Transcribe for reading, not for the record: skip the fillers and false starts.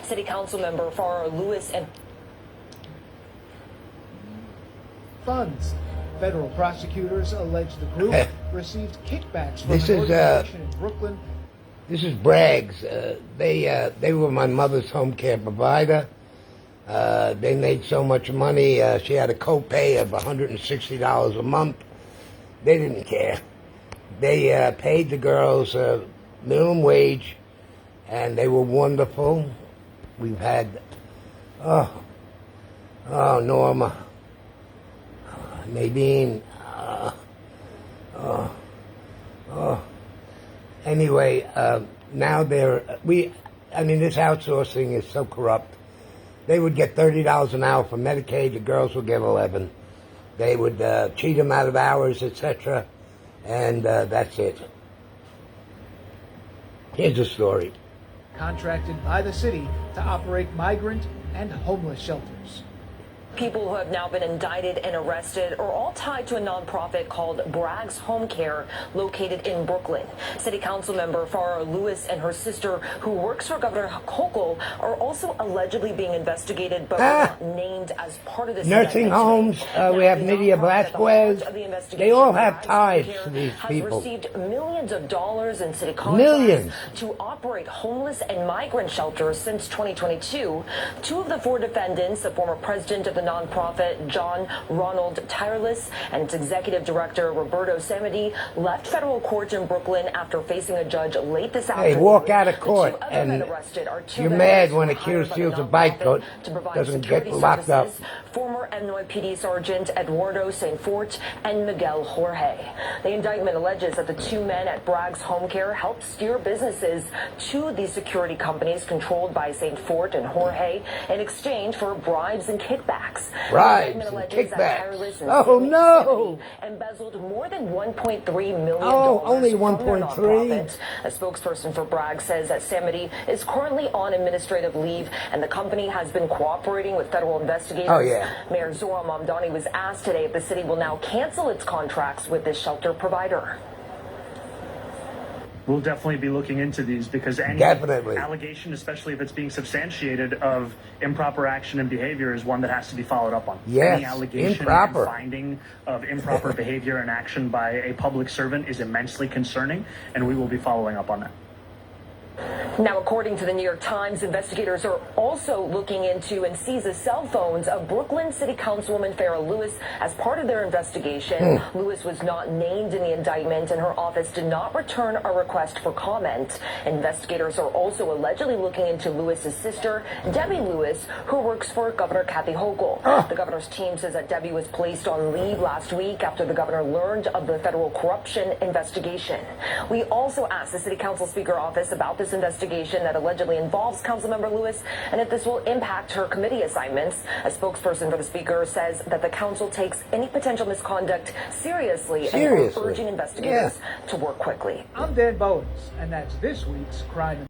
City Council member Farrar Lewis and funds. Federal prosecutors allege the group received kickbacks from This an is, organization in Brooklyn. This is Bragg's. They were my mother's home care provider. They made so much money. She had a copay of $160 a month. They didn't care. They paid the girls minimum wage, and they were wonderful. We've had, Norma, Nadine, Anyway, now this outsourcing is so corrupt. They would get $30 an hour for Medicaid. The girls would get 11. They would cheat them out of hours, etc. And that's it. Here's the story. Contracted by the city to operate migrant and homeless shelters. people who have now been indicted and arrested are all tied to a nonprofit called Bragg's Home Care located in Brooklyn. City Council member Farrar Lewis and her sister, who works for Governor Hochul, are also allegedly being investigated but were not named as part of this nursing homes. We have Nydia Blasquez. They all have ties to these people. Has received millions of dollars in city contracts to operate homeless and migrant shelters since 2022. Two of the four defendants, the former president of the nonprofit, John Ronald Tireless, and its executive director, Roberto Samedi, left federal court in Brooklyn after facing a judge late this afternoon. Hey, walk out of court, and you're mad when a kid steals a bike, doesn't get locked up. Former NYPD Sergeant Eduardo St. Fort and Miguel Jorge. The indictment alleges that the two men at Bragg's Home Care helped steer businesses to these security companies controlled by St. Fort and Jorge in exchange for bribes and kickbacks. Bribes and kickbacks. Oh, no! Embezzled more than $1.3 million. Oh, only 1.3. A spokesperson for Bragg says that Samedi is currently on administrative leave and the company has been cooperating with federal investigators. Oh, yeah. Mayor Zohran Mamdani was asked today if the city will now cancel its contracts with this shelter provider. We'll definitely be looking into these because any allegation, especially if it's being substantiated, of improper action and behavior is one that has to be followed up on. Yes, any allegation and finding of improper behavior and action by a public servant is immensely concerning, and we will be following up on that. Now, according to the New York Times, investigators are also looking into and seize the cell phones of Brooklyn City Councilwoman Farrar Lewis as part of their investigation. Lewis was not named in the indictment, and her office did not return a request for comment. Investigators are also allegedly looking into Lewis's sister, Debbie Lewis, who works for Governor Kathy Hochul. The governor's team says that Debbie was placed on leave last week after the governor learned of the federal corruption investigation. We also asked the City Council Speaker office about this investigation that allegedly involves Councilmember Lewis and if this will impact her committee assignments. A spokesperson for the Speaker says that the council takes any potential misconduct seriously and are urging investigators to work quickly. I'm Dan Bowens, and that's this week's Crime